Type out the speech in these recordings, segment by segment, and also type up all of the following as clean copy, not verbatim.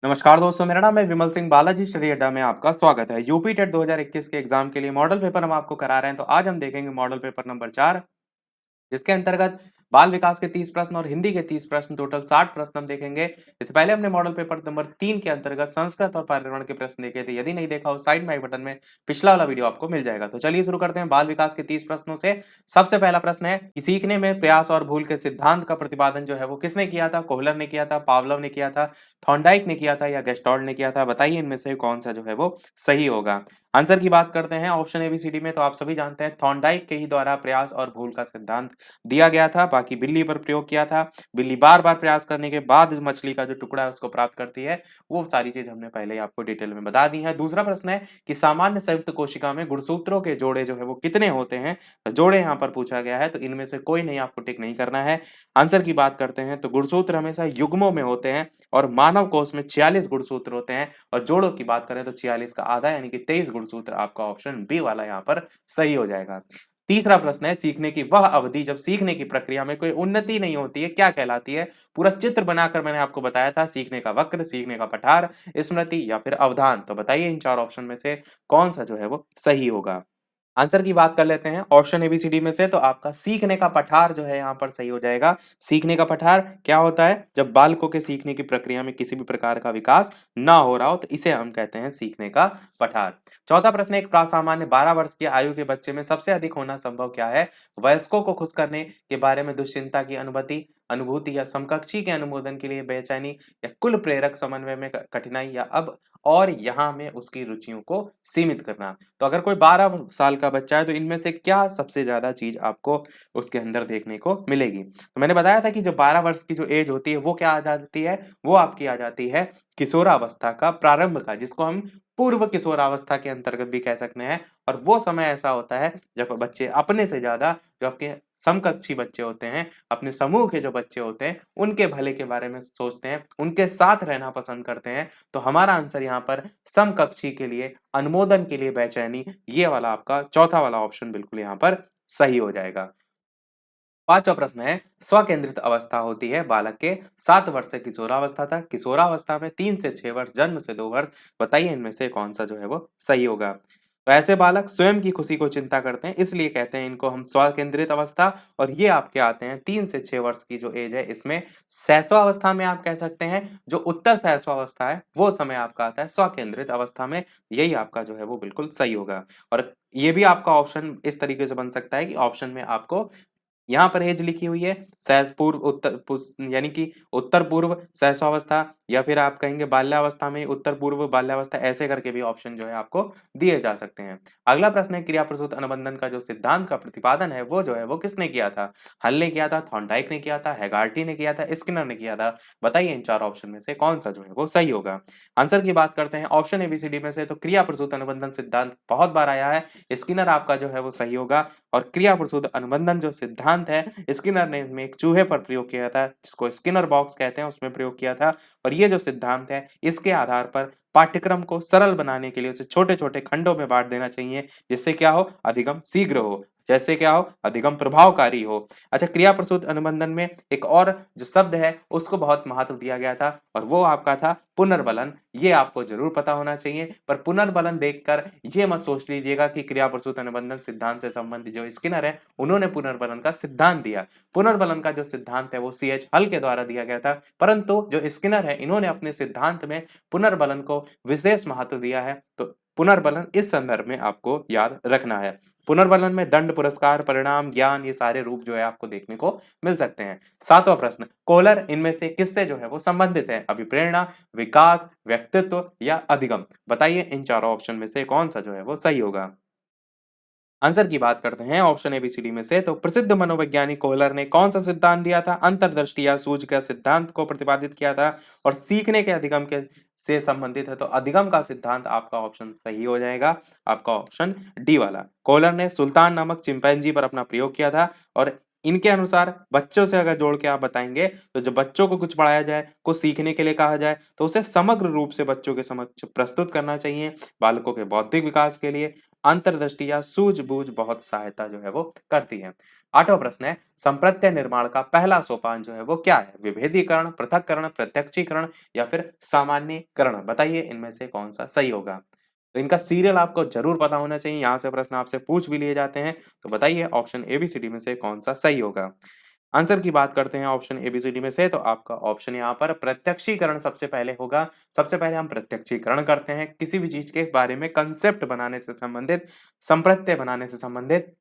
नमस्कार दोस्तों, मेरा नाम है विमल सिंह। बालाजी स्टडी अड्डा में आपका स्वागत है। यूपी टेट 2021 के एग्जाम के लिए मॉडल पेपर हम आपको करा रहे हैं। तो आज हम देखेंगे मॉडल पेपर नंबर 4, जिसके अंतर्गत बाल विकास के 30 प्रश्न और हिंदी के 30 प्रश्न, टोटल 60 प्रश्न हम देखेंगे। इससे पहले हमने मॉडल पेपर नंबर 3 के अंतर्गत संस्कृत और पर्यावरण के प्रश्न देखे थे। यदि नहीं देखा हो, साइड में आई बटन में पिछला वाला वीडियो आपको मिल जाएगा। तो चलिए शुरू करते हैं बाल विकास के 30 प्रश्नों से। सबसे पहला प्रश्न है कि सीखने में प्रयास और भूल के सिद्धांत का प्रतिपादन जो है वो किसने किया था? कोहलर ने किया था, पावलोव ने किया था, थॉर्नडाइक ने किया था या गेस्टॉल्ट ने किया था? बताइए इनमें से कौन सा जो है वो सही होगा। आंसर की बात करते हैं ऑप्शन एबीसीडी में, तो आप सभी जानते हैं थॉर्नडाइक के ही द्वारा प्रयास और भूल का सिद्धांत दिया गया था। बाकी बिल्ली पर प्रयोग किया था। बिल्ली बार-बार प्रयास करने के बाद मछली का जो टुकड़ा है उसको प्राप्त करती है। वो सारी चीज़ हमने पहले ही आपको डिटेल में बता दी है। दूसरा प्रश्न है कि सामान्य संयुक्त कोशिका में गुणसूत्रों के जोड़े जो है वो कितने होते हैं? तो जोड़े यहाँ पर पूछा गया है, तो इनमें से कोई नहीं आपको टिक नहीं करना है। आंसर की बात करते हैं तो गुणसूत्र हमेशा युग्मों में होते हैं और मानव कोश में 46 गुणसूत्र होते हैं और जोड़ों की बात करें तो 46 का आधा यानी कि 23 गुणसूत्र। आपका ऑप्शन बी वाला यहाँ पर सही हो जाएगा। तीसरा प्रश्न है सीखने की वह अवधि जब सीखने की प्रक्रिया में कोई उन्नति नहीं होती है, क्या कहलाती है? पूरा चित्र बनाकर मैंने आपको बताया था, सीखने का वक्र, सीखने का पठार, स्मृति या फिर अवधान। तो बताइए इन चार ऑप्शन में से कौन सा जो है वो सही होगा। आंसर की बात कर लेते हैं ऑप्शन एबीसीडी में से, तो आपका सीखने का पठार जो है यहाँ पर सही हो जाएगा। सीखने का पठार क्या होता है? जब बालकों के सीखने की प्रक्रिया में किसी भी प्रकार का विकास ना हो रहा हो, तो इसे हम कहते हैं सीखने का पठार। चौथा प्रश्न, एक प्रासामान्य 12 वर्ष की आयु के बच्चे में सबसे अधिक होना संभव क्या है? वयस्कों को खुश करने के बारे में दुश्चिंता की अनुभूति या समकक्षी के अनुमोदन के लिए बेचैनी या कुल प्रेरक समन्वय में कठिनाई या अब और यहाँ में उसकी रुचियों को सीमित करना। तो अगर कोई 12 साल का बच्चा है तो इनमें से क्या सबसे ज्यादा चीज आपको उसके अंदर देखने को मिलेगी? तो मैंने बताया था कि जो 12 वर्ष की जो एज होती है वो क्या आ जाती है? वो आपकी आ जाती है किशोरावस्था का प्रारंभ का, जिसको हम पूर्व किशोरावस्था के अंतर्गत भी कह सकते हैं। और वो समय ऐसा होता है जब बच्चे अपने से ज्यादा जो आपके समकक्षी बच्चे होते हैं, अपने समूह के जो बच्चे होते हैं, उनके भले के बारे में सोचते हैं, उनके साथ रहना पसंद करते हैं। तो हमारा आंसर यहाँ पर समकक्षी के लिए अनुमोदन के लिए बेचैनी, ये वाला आपका चौथा वाला ऑप्शन बिल्कुल यहाँ पर सही हो जाएगा। पांचवा प्रश्न है स्वकेंद्रित अवस्था होती है बालक के 7 वर्ष से किशोरावस्था तक। किशोरावस्था में 3 से 6 वर्ष, जन्म से 2 वर्ष। बताइए इनमें से कौन सा जो है वो सही होगा। तो ऐसे बालक स्वयं की खुशी को चिंता करते हैं, इसलिए कहते हैं इनको हम स्वकेंद्रित अवस्था। और ये आपके आते हैं 3 से 6 वर्ष की जो एज है इसमें। शैशवावस्था में आप कह सकते हैं जो उत्तर शैशवावस्था है वो समय आपका आता है स्वकेंद्रित अवस्था में। यही आपका जो है वो बिल्कुल सही होगा। और ये भी आपका ऑप्शन इस तरीके से बन सकता है कि ऑप्शन में आपको यहाँ पर एज लिखी हुई है सहज पूर्व यानी कि उत्तर पूर्व सहस्वावस्था, या फिर आप कहेंगे बाल्यावस्था में उत्तर पूर्व बाल्यावस्था, ऐसे करके भी ऑप्शन जो है आपको दिए जा सकते हैं। अगला प्रश्न है क्रिया प्रसूत अनुबंधन का जो सिद्धांत का प्रतिपादन है वो जो है वो किसने किया था? हल ने किया था, थॉर्नडाइक ने किया था, हेगार्टी ने किया था, स्किनर ने किया था? बताइए इन चार ऑप्शन में से कौन सा जो है वो सही होगा। आंसर की बात करते हैं ऑप्शन एबीसीडी में से, तो क्रिया प्रसूत अनुबंधन सिद्धांत बहुत बार आया है, स्किनर आपका जो है वो सही होगा। और क्रिया प्रसूत अनुबंधन जो सिद्धांत है स्किनर ने इसमें एक चूहे पर प्रयोग किया था, जिसको स्किनर बॉक्स कहते हैं, उसमें प्रयोग किया था। और ये जो सिद्धांत है इसके आधार पर पाठ्यक्रम को सरल बनाने के लिए उसे छोटे छोटे खंडों में बांट देना चाहिए, जिससे क्या हो, अधिगम शीघ्र हो, जैसे क्या हो, अधिगम प्रभावकारी हो। अच्छा, क्रिया प्रसूत अनुबंधन में एक और जो शब्द है उसको बहुत महत्व दिया गया था और वो आपका था पुनर्बलन। ये आपको जरूर पता होना चाहिए, पर पुनर्बलन देखकर ये मत सोच लीजिएगा कि क्रिया प्रसूत अनुबंधन सिद्धांत से संबंधित जो स्किनर है उन्होंने पुनर्बलन का सिद्धांत दिया। पुनर्बलन का जो सिद्धांत है वो सीएच हल के द्वारा दिया गया था, परंतु जो स्किनर है इन्होंने अपने सिद्धांत में पुनर्बलन को विशेष महत्व दिया है। तो पुनर्बलन इस संदर्भ में आपको याद रखना है। पुनर्बलन में दंड, पुरस्कार, परिणाम, ज्ञान, ये सारे रूप जो है आपको देखने को मिल सकते हैं। सातवां प्रश्न, कोहलर इनमें से किससे जो है वो संबंधित है? अभिप्रेरणा, विकास, व्यक्तित्व या अधिगम? बताइए इन चारों ऑप्शन में से कौन सा जो है वो सही होगा। आंसर की बात करते हैं ऑप्शन एबीसीडी में से, तो प्रसिद्ध मनोवैज्ञानिक कोहलर ने कौन सा सिद्धांत दिया था? अंतर्दृष्टि या सूझ का सिद्धांत को प्रतिपादित किया था और सीखने के अधिगम के से संबंधित है। तो अधिगम का सिद्धांत आपका ऑप्शन सही हो जाएगा, आपका ऑप्शन डी वाला। कोहलर ने सुल्तान नामक चिंपैंजी पर अपना प्रयोग किया था और इनके अनुसार बच्चों से अगर जोड़ के आप बताएंगे तो जब बच्चों को कुछ पढ़ाया जाए, कुछ सीखने के लिए कहा जाए, तो उसे समग्र रूप से बच्चों के समक्ष प्रस्तुत करना चाहिए। बालकों के बौद्धिक विकास के लिए अंतर्दृष्टि या सूझबूझ बहुत सहायता जो है वो करती है। 8वां प्रश्न है संप्रत्यय निर्माण का पहला सोपान जो है वो क्या है? विभेदीकरण, पृथक्करण, प्रत्यक्षीकरण या फिर सामान्यीकरण। बताइए इनमें से कौन सा सही होगा? तो इनका सीरियल आपको जरूर पता होना चाहिए, यहाँ से प्रश्न आपसे पूछ भी लिए जाते हैं। तो बताइए ऑप्शन एबीसीडी में से कौन सा सही होगा? आंसर की बात करते हैं ऑप्शन एबीसीडी में से, तो आपका ऑप्शन यहाँ पर प्रत्यक्षीकरण सबसे पहले होगा। सबसे पहले हम प्रत्यक्षीकरण करते हैं किसी भी चीज के बारे में कंसेप्ट बनाने से संबंधित, संप्रत्यय बनाने से संबंधित।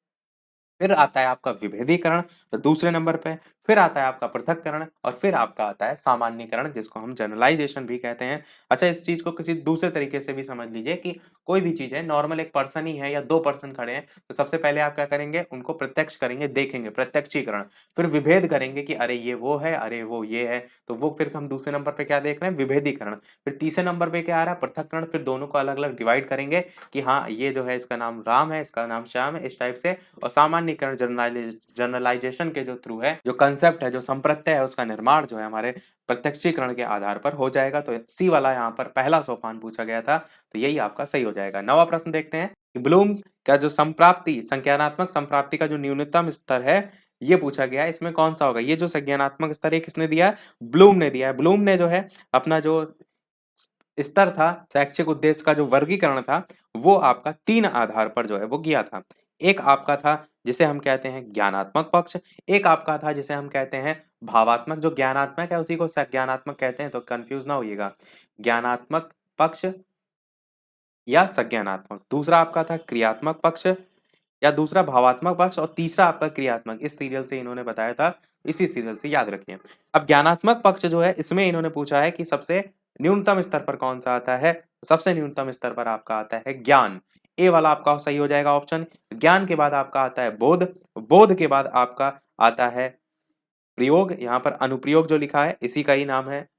फिर आता है आपका विभेदीकरण, तो दूसरे नंबर पे। फिर आता है आपका पृथक्करण और फिर आपका आता है सामान्यीकरण, जिसको हम जनरलाइजेशन भी कहते हैं। अच्छा, इस चीज को किसी दूसरे तरीके से भी समझ लीजिए कि कोई भी चीज है, नॉर्मल एक पर्सन ही है या दो पर्सन खड़े हैं, तो सबसे पहले आप क्या करेंगे, उनको प्रत्यक्ष करेंगे, देखेंगे, प्रत्यक्षीकरण। फिर विभेद करेंगे कि अरे ये वो है, अरे वो ये है, तो वो फिर हम दूसरे नंबर पे क्या देख रहे हैं, विभेदीकरण। फिर तीसरे नंबर पे क्या आ रहा है, पृथक्करण। फिर दोनों को अलग अलग डिवाइड करेंगे कि हाँ ये जो है इसका नाम राम है, इसका नाम श्याम है, इस टाइप से। और सामान्यीकरण जनरलाइजेशन के जो थ्रू है, जो कंसेप्ट है, जो संप्रत्यय है, उसका निर्माण जो है हमारे प्रत्यक्षीकरण के आधार पर हो जाएगा। तो सी वाला यहाँ पर पहला सोपान पूछा गया था, तो यही आपका सही हो जाएगा। नवा प्रश्न देखते हैं कि ब्लूम का जो संप्राप्ति, संज्ञानात्मक संप्राप्ति का जो न्यूनतम स्तर है, ये पूछा गया है, इसमें कौन सा होगा? ये जो संज्ञानात्मक स्तर है किसने दिया है? ब्लूम ने दिया है। ब्लूम ने जो है अपना जो स्तर था, शैक्षिक उद्देश्य का जो वर्गीकरण था, वो आपका 3 आधार पर जो है वो किया था। एक आपका था जिसे हम कहते हैं ज्ञानात्मक पक्ष, एक आपका था जिसे हम कहते हैं भावात्मक। जो ज्ञानात्मक है उसी को संज्ञानात्मक कहते हैं, तो कंफ्यूज ना होइएगा। ज्ञानात्मक पक्ष या संज्ञानात्मक। दूसरा आपका था क्रियात्मक पक्ष या दूसरा भावात्मक पक्ष, और तीसरा आपका क्रियात्मक। इस सीरियल से इन्होंने बताया था, इसी सीरियल से याद रखिए। अब ज्ञानात्मक पक्ष जो है, इसमें इन्होंने पूछा है कि सबसे न्यूनतम स्तर पर कौन सा आता है। सबसे न्यूनतम स्तर पर आपका आता है ज्ञान। ए वाला आपका सही हो जाएगा ऑप्शन। ज्ञान के बाद आपका आता है बोध, बोध के बाद आपका आता है प्रयोग। यहाँ पर अनुप्रयोग जो लिखा है इसी का ही नाम है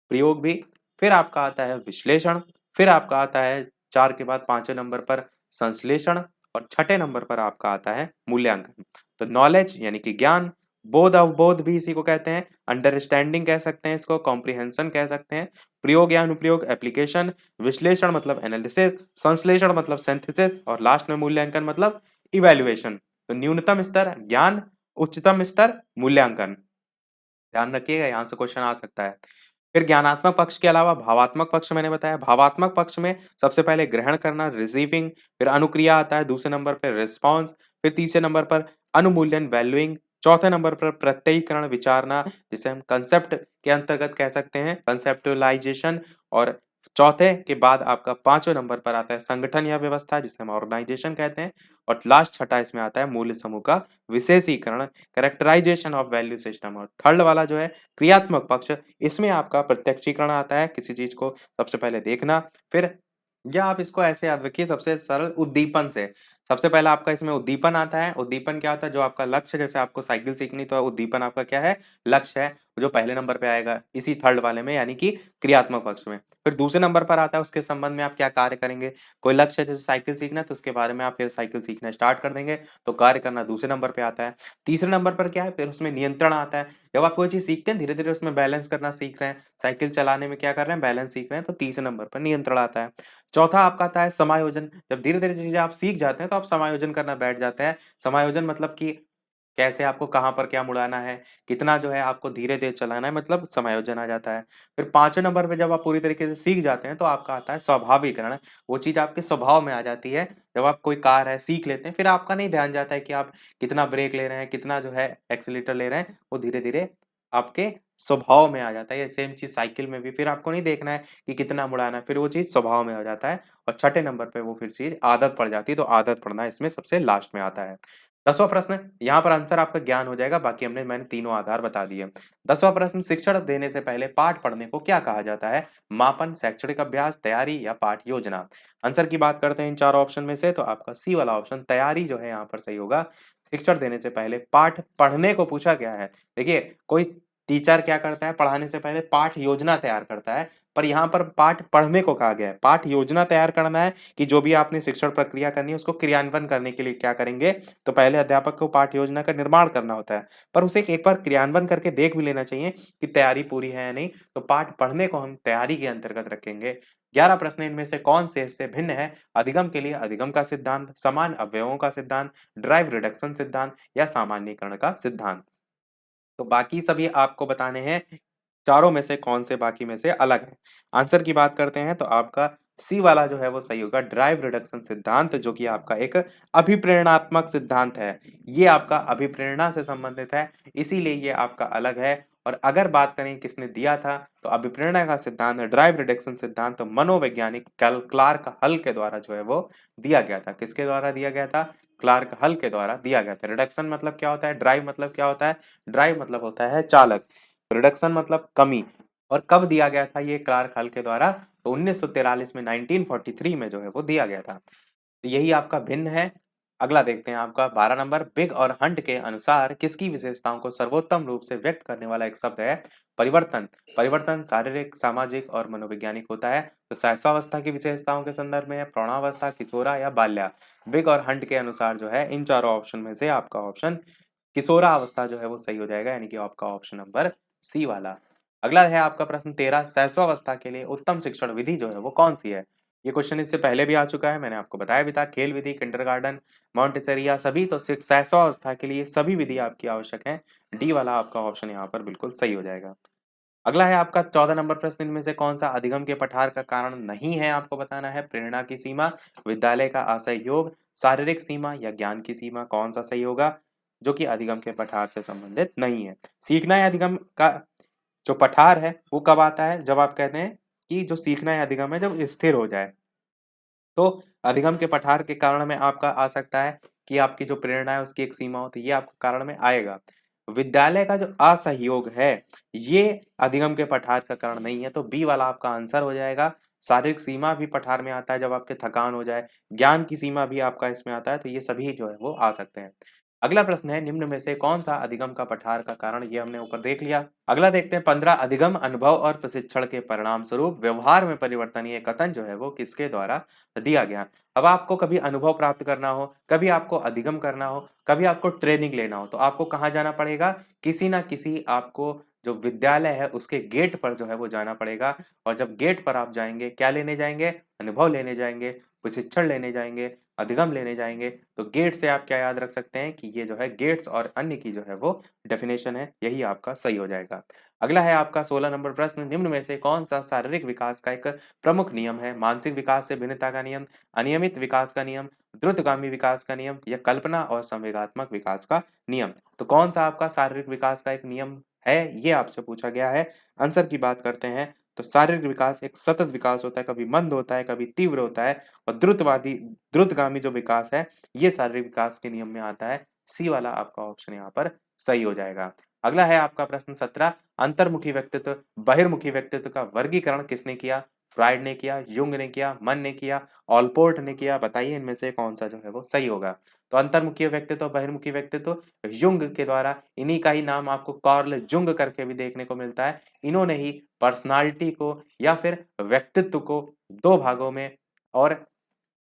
प्रयोग भी। फिर आपका आता है विश्लेषण। फिर आपका आता है 4 के बाद 5वें नंबर पर संश्लेषण। और छठे नंबर पर आपका आता है मूल्यांकन। तो नॉलेज यानी कि ज्ञान, बोध अवबोध भी इसी को कहते हैं, अंडरस्टैंडिंग कह सकते हैं इसको, कॉम्प्रिहेंशन कह सकते हैं। प्रयोग या अनुप्रयोग एप्लीकेशन, विश्लेषण मतलब एनालिसिस, संश्लेषण मतलब सिंथेसिस, और लास्ट में मूल्यांकन मतलब इवैल्यूएशन। तो न्यूनतम स्तर ज्ञान, उच्चतम स्तर मूल्यांकन। ध्यान रखिएगा, यहाँ से क्वेश्चन आ सकता है। फिर ज्ञानात्मक पक्ष के अलावा भावात्मक पक्ष मैंने बताया। भावात्मक पक्ष में सबसे पहले ग्रहण करना, रिसीविंग। फिर अनुक्रिया आता है दूसरे नंबर पर, रिस्पॉन्स। फिर तीसरे नंबर पर अनुमूल्यन, वैल्यूइंग। चौथे नंबर पर प्रत्ययीकरण, विचारना, जिसे हम कंसेप्ट के अंतर्गत कह सकते हैं, कंसेप्टुअलाइजेशन। और चौथे के बाद आपका 5वें नंबर पर आता है संगठन या व्यवस्था, जिसे हम ऑर्गेनाइजेशन कहते हैं। और लास्ट छठा इसमें आता है मूल्य समूह का विशेषीकरण, कैरेक्टराइजेशन ऑफ वैल्यू सिस्टम। और थर्ड वाला जो है क्रियात्मक पक्ष, इसमें आपका प्रत्यक्षीकरण आता है, किसी चीज को सबसे पहले देखना। फिर या आप इसको ऐसे याद रखिए, सबसे सरल उद्दीपन से। सबसे पहला आपका इसमें उद्दीपन आता है। उद्दीपन क्या होता है? जो आपका लक्ष्य, जैसे आपको साइकिल सीखनी, तो उद्दीपन आपका क्या है? लक्ष्य है, जो पहले नंबर पे आएगा इसी थर्ड वाले में, यानी कि क्रियात्मक पक्ष में। फिर दूसरे नंबर पर आता है उसके संबंध में आप क्या कार्य करेंगे। कोई लक्ष्य है जैसे साइकिल सीखना है, तो उसके बारे में आप फिर साइकिल सीखना स्टार्ट कर देंगे, तो कार्य करना दूसरे नंबर पे आता है। तीसरे नंबर पर क्या है? फिर उसमें नियंत्रण आता है। जब आप कोई चीज सीखते हैं, धीरे धीरे उसमें बैलेंस करना सीख रहे हैं, साइकिल चलाने में क्या कर रहे हैं, बैलेंस सीख रहे हैं, तो तीसरे नंबर पर नियंत्रण आता है। चौथा आपका आता है समायोजन। जब धीरे धीरे चीजें आप सीख जाते हैं, तो आप समायोजन करना बैठ जाते हैं। समायोजन मतलब कि कैसे आपको कहाँ पर क्या मुड़ाना है, कितना जो है आपको धीरे-धीरे चलाना है, मतलब समायोजन आ जाता है। फिर 5वें नंबर पे जब आप पूरी तरीके से सीख जाते हैं, तो आपका आता है स्वाभाविकरण। वो चीज़ आपके स्वभाव में आ जाती है। जब आप कोई कार है सीख लेते हैं, फिर आपका नहीं ध्यान जाता है कि आप कितना ब्रेक ले रहे हैं, कितना जो है एक्सीलेटर ले रहे हैं, वो धीरे-धीरे आपके स्वभाव में आ जाता है। ये सेम चीज़ साइकिल में भी, फिर आपको नहीं देखना है कि कितना मुड़ाना है, फिर वो चीज़ स्वभाव में आ जाता है। और छठे नंबर पे वो फिर चीज़ आदत पड़ जाती है, तो आदत पड़ना इसमें सबसे लास्ट में आता है। 10वां प्रश्न, यहाँ पर आंसर आपका ज्ञान हो जाएगा, बाकी मैंने तीनों आधार बता दिए। 10वां प्रश्न, शिक्षण देने से पहले पाठ पढ़ने को क्या कहा जाता है? मापन, शैक्षणिक अभ्यास, तैयारी या पाठ योजना। आंसर की बात करते हैं इन चार ऑप्शन में से, तो आपका सी वाला ऑप्शन तैयारी जो है यहाँ पर सही होगा। शिक्षण देने से पहले पाठ पढ़ने को पूछा गया है। देखिए, कोई टीचर क्या करता है, पढ़ाने से पहले पाठ योजना तैयार करता है, पर यहाँ पर पाठ पढ़ने को कहा गया है। पाठ योजना तैयार करना है कि जो भी आपने शिक्षण प्रक्रिया करनी है उसको क्रियान्वयन करने के लिए क्या करेंगे, तो पहले अध्यापक को पाठ योजना का निर्माण करना होता है, पर उसे एक बार क्रियान्वयन करके देख भी लेना चाहिए कि तैयारी पूरी है या नहीं। तो पाठ पढ़ने को हम तैयारी के अंतर्गत रखेंगे। 11 प्रश्न इनमें से कौन से इससे भिन्न है? अधिगम के लिए अधिगम का सिद्धांत, समान अवयवों का सिद्धांत, ड्राइव रिडक्शन सिद्धांत या सामान्यीकरण का सिद्धांत। तो बाकी सभी आपको बताने हैं, चारों में से कौन से बाकी में से अलग है। आंसर की बात करते हैं तो आपका सी वाला जो है वो सही होगा, ड्राइव रिडक्शन सिद्धांत, जो कि आपका एक अभिप्रेरणात्मक सिद्धांत है। ये आपका अभिप्रेरणा से संबंधित है, इसीलिए ये आपका अलग है। और अगर बात करें किसने दिया था, तो अभिप्रेरणा का सिद्धांत, ड्राइव रिडक्शन सिद्धांत तो मनोवैज्ञानिक क्लार्क हल के द्वारा जो है वो दिया गया था। किसके द्वारा दिया गया था? क्लार्क हल के द्वारा दिया गया था। रिडक्शन मतलब क्या होता है, ड्राइव मतलब क्या होता है? ड्राइव मतलब होता है चालक, रिडक्शन मतलब कमी। और कब दिया गया था ये क्लार्क हल के द्वारा? तो 1943 में, 1943 में जो है वो दिया गया था। तो यही आपका भिन्न है। अगला देखते हैं आपका 12 नंबर, बिग और हंट के अनुसार किसकी विशेषताओं को सर्वोत्तम रूप से व्यक्त करने वाला एक शब्द है? परिवर्तन। परिवर्तन शारीरिक, सामाजिक और मनोवैज्ञानिक होता है। तो शैशवावस्था की विशेषताओं के संदर्भ में है, प्रौढ़ावस्था, किशोरा या बाल्या। बिग और हंट के अनुसार जो है इन चारों ऑप्शन में से आपका ऑप्शन किशोरा अवस्था जो है वो सही हो जाएगा, यानी कि आपका ऑप्शन नंबर सी वाला। अगला है आपका प्रश्न 13, शैशवावस्था के लिए उत्तम शिक्षण विधि जो है वो कौन सी है? ये क्वेश्चन इससे पहले भी आ चुका है, मैंने आपको बताया भी था। खेल विधि, किंडरगार्टन, मोंटेसरी या सभी। तो शैशवावस्था के लिए सभी विधि आपकी आवश्यक है। डी वाला आपका ऑप्शन यहाँ पर बिल्कुल सही हो जाएगा। अगला है आपका 14 नंबर प्रश्न, इनमें से कौन सा अधिगम के पठार का कारण नहीं है? आपको बताना है। प्रेरणा की सीमा, विद्यालय का असहयोग, शारीरिक सीमा या ज्ञान की सीमा, कौन सा सही होगा जो कि अधिगम के पठार से संबंधित नहीं है? सीखना या अधिगम का जो पठार है वो कब आता है? जब आप कहते हैं कि जो सीखना या अधिगम है जब स्थिर हो जाए, तो अधिगम के पठार के कारण में आपका आ सकता है कि आपकी जो प्रेरणा है उसकी एक सीमा होती है, ये आपके कारण में आएगा। विद्यालय का जो असहयोग है, ये अधिगम के पठार का कारण नहीं है, तो बी वाला आपका आंसर हो जाएगा। शारीरिक सीमा भी पठार में आता है जब आपके थकान हो जाए, ज्ञान की सीमा भी आपका इसमें आता है, तो ये सभी जो है वो आ सकते हैं। अगला प्रश्न है, निम्न में से कौन सा अधिगम का पठार का कारण? ये हमने ऊपर देख लिया। अगला देखते हैं 15, अधिगम अनुभव और प्रशिक्षण के परिणाम स्वरूप व्यवहार में परिवर्तनीय कथन जो है वो किसके द्वारा दिया गया? अब आपको कभी अनुभव प्राप्त करना हो, कभी आपको अधिगम करना हो, कभी आपको ट्रेनिंग लेना हो, तो आपको कहाँ जाना पड़ेगा? किसी ना किसी आपको जो विद्यालय है उसके गेट पर जो है वो जाना पड़ेगा। और जब गेट पर आप जाएंगे, क्या लेने जाएंगे? अनुभव लेने जाएंगे, प्रशिक्षण लेने जाएंगे, अधिगम लेने जाएंगे। तो गेट से आप क्या याद रख सकते हैं कि ये जो है गेट्स और अन्य की जो है वो डेफिनेशन है, यही आपका सही हो जाएगा। अगला है आपका 16 नंबर प्रश्न, निम्न में से कौन सा शारीरिक विकास का एक प्रमुख नियम है? मानसिक विकास से भिन्नता का नियम, अनियमित विकास का नियम, द्रुतगामी विकास का नियम या कल्पना और संवेगात्मक विकास का नियम। तो कौन सा आपका शारीरिक विकास का एक नियम है, ये आपसे पूछा गया है। आंसर की बात करते हैं तो शारीरिक विकास एक सतत विकास होता है, कभी मंद होता है, कभी तीव्र होता है। और द्रुतगामी जो विकास है, ये शारीरिक विकास के नियम में आता है। सी वाला आपका ऑप्शन यहाँ पर सही हो जाएगा। अगला है आपका प्रश्न 17, अंतर्मुखी व्यक्तित्व, बहिर्मुखी व्यक्तित्व का वर्गीकरण किसने किया? फ्राइड ने किया, युंग ने किया, मन ने किया, ऑलपोर्ट ने किया। बताइए इनमें से कौन सा जो है वो सही होगा? तो अंतर्मुखी व्यक्तित्व, बहिर्मुखी व्यक्तित्व युंग के द्वारा, इन्हीं का ही नाम आपको कार्ल जुंग करके भी देखने को मिलता है। इन्होंने ही पर्सनालिटी को या फिर व्यक्तित्व को दो भागों में, और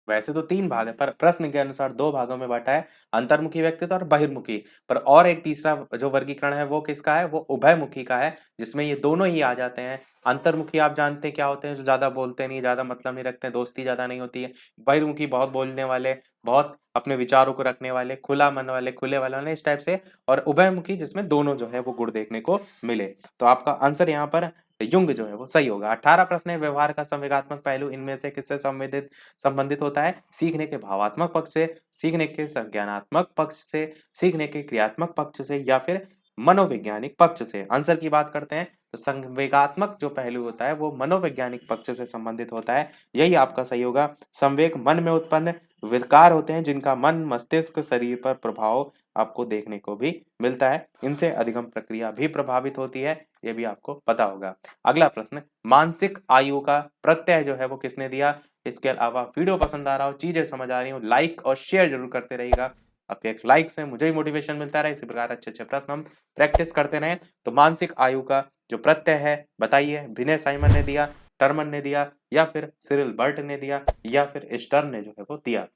वैसे तो 3 भाग है, पर प्रश्न के अनुसार 2 भागों में बाँटा है, अंतर्मुखी व्यक्तित्व और बहिर्मुखी। पर और एक तीसरा जो वर्गीकरण है वो किसका है? वो उभयमुखी का है, जिसमें ये दोनों ही आ जाते हैं। अंतर्मुखी आप जानते हैं क्या होते हैं? जो ज़्यादा बोलते नहीं, ज़्यादा मतलब नहीं रखते हैं, दोस्ती ज़्यादा नहीं होती है। बहिर्मुखी बहुत बोलने वाले, बहुत अपने विचारों को रखने वाले, खुला मन वाले, खुले वाले, इस टाइप से। और उभयमुखी जिसमें दोनों जो है वो गुण देखने को मिले। तो आपका आंसर यहाँ पर युंग जो है वो सही होगा। 18 प्रश्न है, व्यवहार का संवेगात्मक पहलू इनमें से किससे संबंधित होता है? सीखने के भावात्मक पक्ष से, सीखने के संज्ञानात्मक पक्ष से, सीखने के क्रियात्मक पक्ष से या फिर मनोवैज्ञानिक पक्ष से। आंसर की बात करते हैं तो संवेगात्मक जो पहलू होता है वो मनोवैज्ञानिक पक्ष से संबंधित होता है, यही आपका सही होगा। संवेग मन में उत्पन्न विकार होते हैं जिनका मन, मस्तिष्क, शरीर पर प्रभाव आपको देखने को भी मिलता है। इनसे अधिगम प्रक्रिया भी प्रभावित होती है, ये भी आपको पता होगा। अगला प्रश्न, मानसिक आयु का प्रत्यय जो है वो किसने दिया? इसके अलावा वीडियो पसंद आ रहा हो, चीजें समझ आ रही हो, लाइक और शेयर जरूर करते रहिएगा। आपके एक लाइक से मुझे भी मोटिवेशन मिलता रहे, इसी प्रकार अच्छे-अच्छे प्रश्न हम प्रैक्टिस करते रहें। तो मानसिक आयु का जो प्रत्यय है बताइए, विनय साइमन ने दिया, टर्मन ने दिया या फिर सिरिल बर्ट ने दिया या फिर स्टर्न ने जो है वो दिया।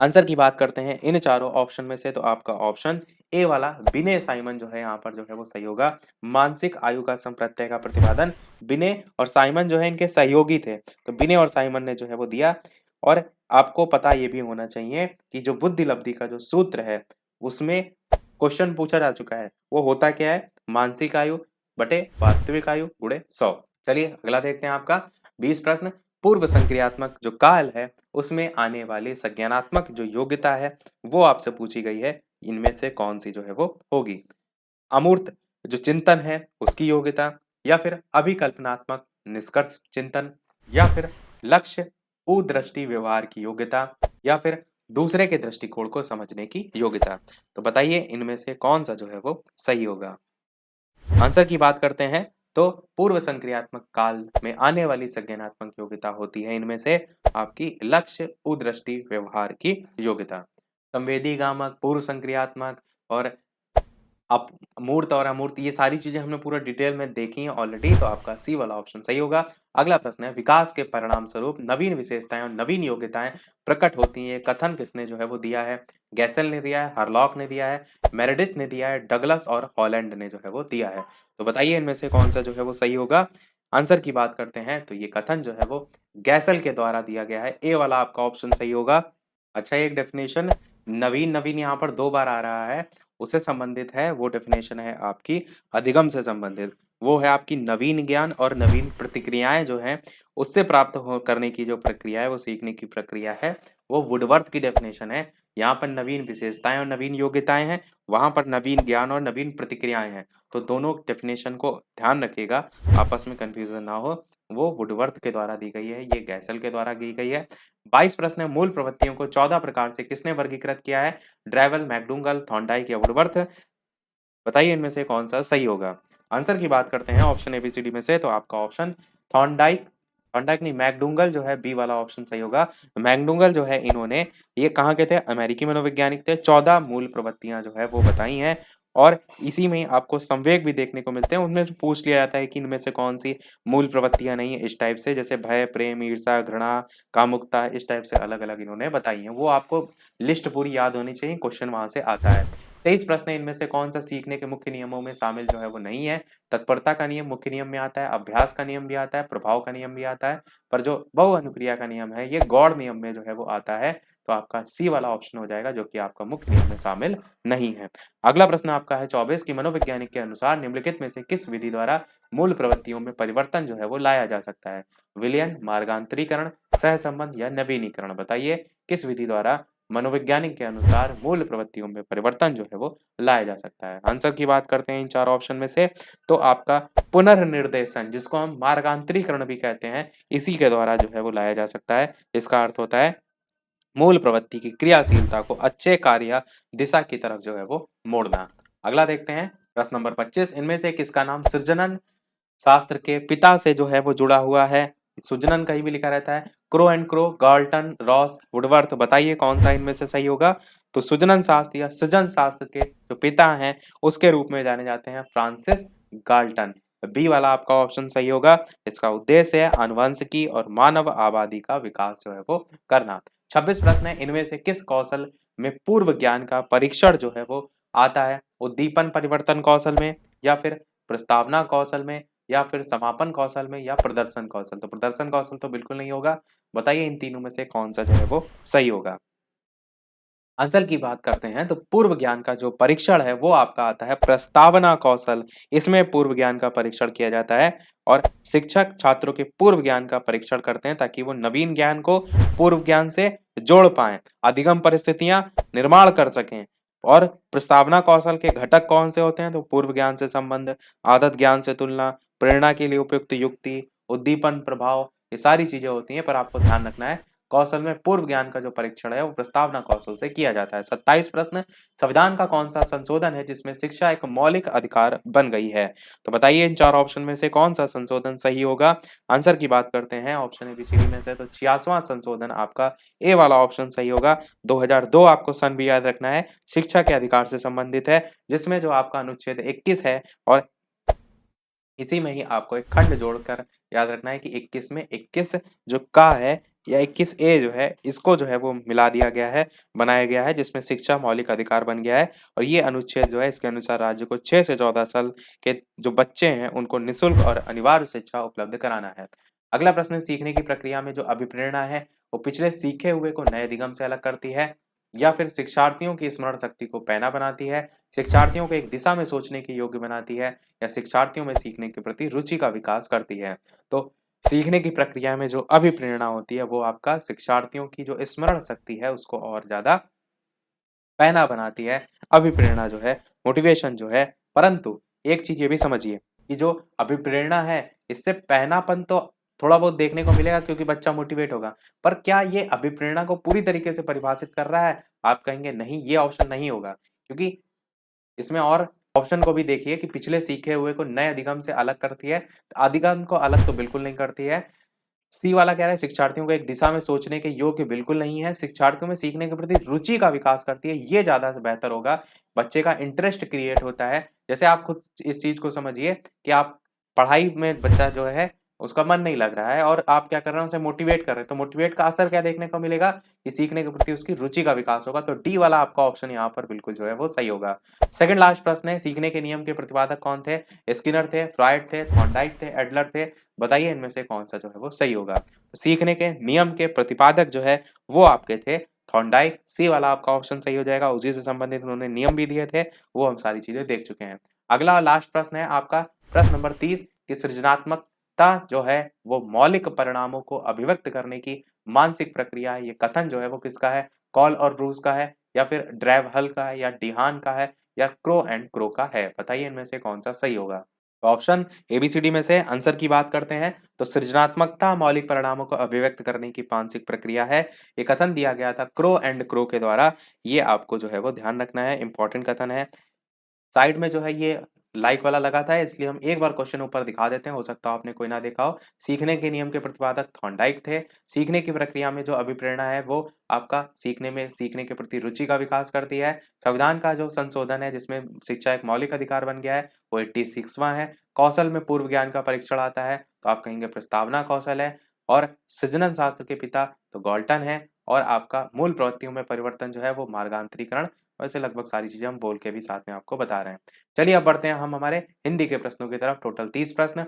आंसर की बात करते हैं इन चारों ऑप्शन में से, तो आपका ऑप्शन ए वाला विनय साइमन जो है यहाँ पर जो है वो सही होगा। मानसिक आयु का संप्रत्यय का प्रतिपादन विनय और साइमन जो है इनके सहयोगी थे, तो विनय और साइमन ने जो है वो दिया। और आपको पता ये भी होना चाहिए कि जो बुद्धि लब्धि का जो सूत्र है उसमें क्वेश्चन पूछा जा चुका है, वो होता क्या है, मानसिक आयु बटे वास्तविक आयु गुणे 100। चलिए अगला देखते हैं आपका 20 प्रश्न। पूर्व संक्रियात्मक जो काल है उसमें आने वाली संज्ञानात्मक जो योग्यता है वो आपसे पूछी गई है, इनमें से कौन सी जो है वो होगी। अमूर्त जो चिंतन है उसकी योग्यता, या फिर अभिकल्पनात्मक निष्कर्ष चिंतन, या फिर लक्ष्य उदृष्टि व्यवहार की योग्यता, या फिर दूसरे के दृष्टिकोण को समझने की योग्यता। तो बताइए इनमें से कौन सा जो है वो सही होगा। आंसर की बात करते हैं तो पूर्व संक्रियात्मक काल में आने वाली संज्ञानात्मक योग्यता होती है इनमें से आपकी लक्ष्य उदृष्टि व्यवहार की योग्यता। संवेदी गामक, पूर्व संक्रियात्मक और अप मूर्त और अमूर्त ये सारी चीजें हमने पूरा डिटेल में देखी हैं ऑलरेडी, तो आपका सी वाला ऑप्शन सही होगा। अगला प्रश्न है, विकास के परिणाम स्वरूप नवीन विशेषताएं और नवीन योग्यताएं प्रकट होती हैं, कथन किसने जो है वो दिया है। गैसेल ने दिया है, हरलॉक ने दिया है, मेरेडिथ ने दिया है, डगलस और हॉलैंड ने जो है वो दिया है। तो बताइए इनमें से कौन सा जो है वो सही होगा। आंसर की बात करते हैं तो ये कथन जो है वो गैसेल के द्वारा दिया गया है, ए वाला आपका ऑप्शन सही होगा। अच्छा, एक डेफिनेशन नवीन नवीन यहाँ पर 2 बार आ रहा है, उससे संबंधित है, वो डेफिनेशन है आपकी अधिगम से संबंधित। वो है आपकी नवीन ज्ञान और नवीन प्रतिक्रियाएं जो हैं उससे प्राप्त हो करने की जो प्रक्रिया है, वो सीखने की प्रक्रिया है, वो वुडवर्थ की डेफिनेशन है। यहाँ पर नवीन विशेषताएं और नवीन योग्यताएं हैं, वहां पर नवीन ज्ञान और नवीन प्रतिक्रियाएं हैं। तो दोनों डेफिनेशन को ध्यान रखिएगा, आपस में कंफ्यूजन ना हो। वो वुडवर्थ के द्वारा दी गई है, ये गैसल के द्वारा दी गई है। 22 प्रश्न है, मूल प्रवृत्तियों को 14 प्रकार से किसने वर्गीकृत किया है। ड्रेवल, मैकडूगल, थॉर्नडाइक या वुडवर्थ। बताइए इनमें से कौन सा सही होगा। आंसर की बात करते हैं ऑप्शन एबीसीडी में से, तो आपका ऑप्शन थॉर्नडाइक, थॉर्नडाइक नहीं, मैकडूगल जो है बी वाला ऑप्शन सही होगा। मैकडूगल जो है इन्होंने, ये कहाँ के थे, अमेरिकी मनोवैज्ञानिक थे। 14 मूल प्रवृत्तियां जो है वो बताई हैं, और इसी में आपको संवेग भी देखने को मिलते हैं। उनमें से पूछ लिया जाता है कि इनमें से कौन सी मूल प्रवृत्तियां नहीं है, इस टाइप से, जैसे भय, प्रेम, ईर्ष्या, घृणा, कामुकता, इस टाइप से अलग अलग इन्होंने बताई है। वो आपको लिस्ट पूरी याद होनी चाहिए, क्वेश्चन वहां से आता है। 23 प्रश्न है, इनमें से कौन सा सीखने के मुख्य नियमों में शामिल जो है वो नहीं है। तत्परता का नियम मुख्य नियम में आता है, अभ्यास का नियम भी आता है, प्रभाव का नियम भी आता है, पर जो बहु अनुक्रिया का नियम है ये गौड़ नियम में जो है वो आता है। तो आपका सी वाला ऑप्शन हो जाएगा, जो कि आपका मुख्य नियम में शामिल नहीं है। अगला प्रश्न आपका है 24 की, मनोवैज्ञानिक के अनुसार निम्नलिखित में से किस विधि द्वारा मूल प्रवृत्तियों में परिवर्तन जो है वो लाया जा सकता है। विलयन, मार्गांतरीकरण, सहसंबंध या नवीनीकरण। बताइए किस विधि द्वारा मनोवैज्ञानिक के अनुसार मूल प्रवृत्तियों में परिवर्तन जो है वो लाया जा सकता है। आंसर की बात करते हैं इन चार ऑप्शन में से, तो आपका पुनर्निर्देशन, जिसको हम मार्गांतरीकरण भी कहते हैं, इसी के द्वारा जो है वो लाया जा सकता है। इसका अर्थ होता है मूल प्रवृत्ति की क्रियाशीलता को अच्छे कार्य दिशा की तरफ जो है वो मोड़ना। अगला देखते हैं प्रश्न नंबर 25, इनमें से किसका नाम सृजनन शास्त्र के पिता से जो है वो जुड़ा हुआ है। सुजनन कहीं भी लिखा रहता है, crow and crow, Galton, Ross, Woodworth. बताइए कौन सा इनमें से सही होगा। तो सुजनन शास्त्र या सृजन शास्त्र के जो पिता हैं उसके रूप में जाने जाते हैं फ्रांसिस गाल्टन। बी वाला आपका ऑप्शन सही होगा। इसका उद्देश्य है आनुवंशिकी और मानव आबादी का विकास जो है वो करना। 26 प्रश्न है, इनमें से किस कौशल में पूर्व ज्ञान का परीक्षण जो है वो आता है। उद्दीपन परिवर्तन कौशल में, या फिर प्रस्तावना कौशल में, या फिर समापन कौशल में, या प्रदर्शन कौशल। तो प्रदर्शन कौशल तो बिल्कुल नहीं होगा। बताइए इन तीनों में से कौन सा जो है वो सही होगा। आंसर की बात करते हैं तो पूर्व ज्ञान का जो परीक्षण है वो आपका आता है प्रस्तावना कौशल। इसमें पूर्व ज्ञान का परीक्षण किया जाता है, और शिक्षक छात्रों के पूर्व ज्ञान का परीक्षण करते हैं ताकि वो नवीन ज्ञान को पूर्व ज्ञान से जोड़ पाएं, अधिगम परिस्थितियां निर्माण कर सकें। और प्रस्तावना कौशल के घटक कौन से होते हैं, तो पूर्व ज्ञान से संबंध, आदत ज्ञान से तुलना, प्रेरणा के लिए उपयुक्त युक्ति, उद्दीपन प्रभाव, ये सारी चीजें होती हैं। पर आपको ध्यान रखना है कौशल में पूर्व ज्ञान का जो परीक्षण है वो प्रस्तावना कौशल से किया जाता है। 27 प्रश्न, संविधान का कौन सा संशोधन है जिसमें शिक्षा एक मौलिक अधिकार बन गई है? तो बताइए इन चार ऑप्शन में से कौन सा संशोधन सही होगा? आंसर की बात करते हैं ऑप्शन एबीसीडी में से, तो 86वां संशोधन आपका ए वाला ऑप्शन सही होगा। 2002 आपको सन भी याद रखना है, शिक्षा के अधिकार से संबंधित है, जिसमें जो आपका अनुच्छेद 21 है और इसी में ही आपको एक खंड जोड़कर याद रखना है कि 21 में 21 जो का है या 21 ए जो है, इसको जो है वो मिला दिया गया है, बनाया गया है, जिसमें शिक्षा मौलिक अधिकार बन गया है। और ये अनुच्छेद जो है इसके अनुसार राज्य को 6 से 14 साल के जो बच्चे हैं उनको निःशुल्क और अनिवार्य शिक्षा उपलब्ध कराना है। अगला प्रश्न, सीखने की प्रक्रिया में जो अभिप्रेरणा है वो पिछले सीखे हुए को नए दिगम से अलग करती है या फिर शिक्षार्थियों की स्मरण शक्ति को पैना बनाती है, शिक्षार्थियों को एक दिशा में सोचने के योग्य बनाती है या शिक्षार्थियों में सीखने के प्रति रुचि का विकास करती है। तो सीखने की प्रक्रिया में जो अभिप्रेरणा होती है वो आपका शिक्षार्थियों की जो स्मरण शक्ति है उसको और ज्यादा पैना बनाती है। अभिप्रेरणा जो है, मोटिवेशन जो है, परंतु एक चीज ये भी समझिए कि जो अभिप्रेरणा है इससे पैनापन तो थोड़ा बहुत देखने को मिलेगा क्योंकि बच्चा मोटिवेट होगा, पर क्या ये अभिप्रेरणा को पूरी तरीके से परिभाषित कर रहा है? आप कहेंगे नहीं, ये ऑप्शन नहीं होगा, क्योंकि इसमें और ऑप्शन को भी देखिए कि पिछले सीखे हुए को नए अधिगम से अलग करती है, अधिगम को अलग तो बिल्कुल नहीं करती है। सी वाला कह रहा है शिक्षार्थियों को एक दिशा में सोचने के योग्य बिल्कुल नहीं है, शिक्षार्थियों में सीखने के प्रति रुचि का विकास करती है, ये ज़्यादा बेहतर होगा। बच्चे का इंटरेस्ट क्रिएट होता है, जैसे आप खुद इस चीज़ को समझिए कि आप पढ़ाई में बच्चा जो है उसका मन नहीं लग रहा है और आप क्या कर रहे हैं उसे मोटिवेट कर रहे हैं, तो मोटिवेट का असर क्या देखने को मिलेगा कि सीखने के प्रति उसकी रुचि का विकास होगा, तो डी वाला आपका ऑप्शन यहाँ पर बिल्कुल जो है वो सही होगा। सेकंड लास्ट प्रश्न है, सीखने के नियम के प्रतिपादक कौन थे? स्किनर थे, फ्रॉइड थे, थॉर्नडाइक थे, एडलर थे, बताइए इनमें से कौन सा जो है वो सही होगा। तो सीखने के नियम के प्रतिपादक जो है वो आपके थे थॉर्नडाइक, सी वाला आपका ऑप्शन सही हो जाएगा। उसी से संबंधित उन्होंने नियम भी दिए थे, वो हम सारी चीजें देख चुके हैं। अगला लास्ट प्रश्न है आपका प्रश्न नंबर 30 कि सृजनात्मकता जो है वो मौलिक परिणामों को अभिव्यक्त करने की मानसिक प्रक्रिया है, ये कथन जो है वो किसका है? कॉल और ब्रूस का है या फिर ड्रैव हल का है या डिहान का है या क्रो एंड क्रो का है? बताइए इनमें से कौन सा सही होगा। तो ऑप्शन एबीसीडी में से आंसर की बात करते हैं तो सृजनात्मकता मौलिक परिणामों को अभिव्यक्त करने की मानसिक प्रक्रिया है, ये कथन दिया गया था क्रो एंड क्रो के द्वारा, ये आपको जो है वो ध्यान रखना है, इंपॉर्टेंट कथन है। साइड में जो है ये लाइक वाला लगा था इसलिए हम एक बार क्वेश्चन ऊपर दिखा देते हैं, हो सकता है आपने कोई ना देखा हो। सीखने के नियम के प्रतिपादक थॉर्नडाइक थे, सीखने की प्रक्रिया में जो अभिप्रेरणा है वो आपका सीखने के प्रति रुचि का विकास करती है। संविधान का जो संशोधन है जिसमें शिक्षा एक मौलिक अधिकार बन गया है वो 86वां है। कौशल में पूर्व ज्ञान का परीक्षण आता है तो आप कहेंगे प्रस्तावना कौशल है। और सृजनन शास्त्र के पिता तो गॉल्टन है। और आपका मूल प्रवृत्तियों में परिवर्तन जो है वो मार्गांतरीकरण। वैसे लगभग सारी चीजें हम बोल के भी साथ में आपको बता रहे हैं। चलिए अब बढ़ते हैं हम हमारे हिंदी के प्रश्नों की तरफ। टोटल 30 प्रश्न,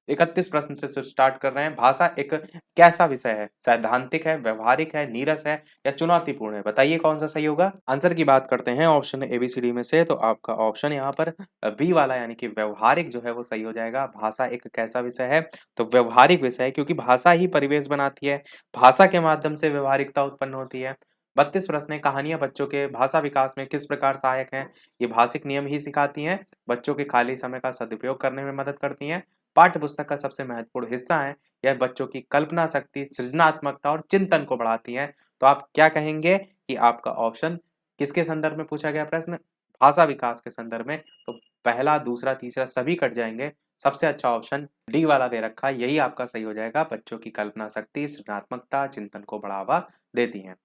31 प्रश्न से स्टार्ट कर रहे हैं। भाषा एक कैसा विषय है? सैद्धांतिक है, व्यवहारिक है, नीरस है या चुनौतीपूर्ण है? बताइए कौन सा सही होगा। आंसर की बात करते हैं ऑप्शन एबीसीडी में से, तो आपका ऑप्शन यहाँ पर बी वाला यानी कि व्यवहारिक जो है वो सही हो जाएगा। भाषा एक कैसा विषय है? तो व्यवहारिक विषय है, क्योंकि भाषा ही परिवेश बनाती है, भाषा के माध्यम से व्यवहारिकता उत्पन्न होती है। 32 प्रश्न है, कहानियां बच्चों के भाषा विकास में किस प्रकार सहायक हैं? ये भाषिक नियम ही सिखाती हैं, बच्चों के खाली समय का सदुपयोग करने में मदद करती हैं, पाठ्य पुस्तक का सबसे महत्वपूर्ण हिस्सा है, यह बच्चों की कल्पना शक्ति, सृजनात्मकता और चिंतन को बढ़ाती हैं। तो आप क्या कहेंगे कि आपका ऑप्शन किसके संदर्भ में पूछा गया प्रश्न? भाषा विकास के संदर्भ में। तो पहला, दूसरा, तीसरा सभी कट जाएंगे। सबसे अच्छा ऑप्शन डी वाला दे रखा है, यही आपका सही हो जाएगा। बच्चों की कल्पना शक्ति, सृजनात्मकता, चिंतन को बढ़ावा देती हैं।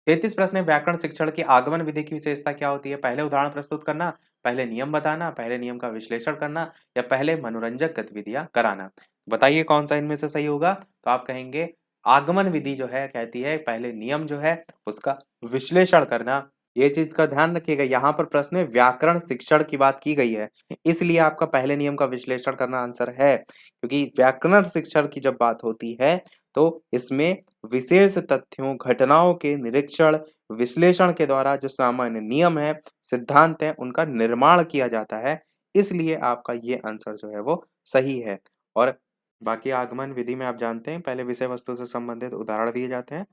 33 प्रश्न है, व्याकरण शिक्षण की आगमन विधि की विशेषता क्या होती है? पहले उदाहरण प्रस्तुत करना, पहले नियम बताना, पहले नियम का विश्लेषण करना या पहले मनोरंजक गतिविधियां कराना? बताइए कौन सा इनमें से सही होगा। तो आप कहेंगे आगमन विधि जो है कहती है पहले नियम जो है उसका विश्लेषण करना। ये चीज का ध्यान रखिएगा, यहाँ पर प्रश्न में व्याकरण शिक्षण की बात की गई है, इसलिए आपका पहले नियम का विश्लेषण करना आंसर है, क्योंकि व्याकरण शिक्षण की जब बात होती है तो इसमें विशेष तथ्यों, घटनाओं के निरीक्षण, विश्लेषण के द्वारा जो सामान्य नियम है, सिद्धांत है, उनका निर्माण किया जाता है, इसलिए आपका ये आंसर जो है वो सही है। और बाकी आगमन विधि में आप जानते हैं पहले विषय वस्तु से संबंधित उदाहरण दिए जाते हैं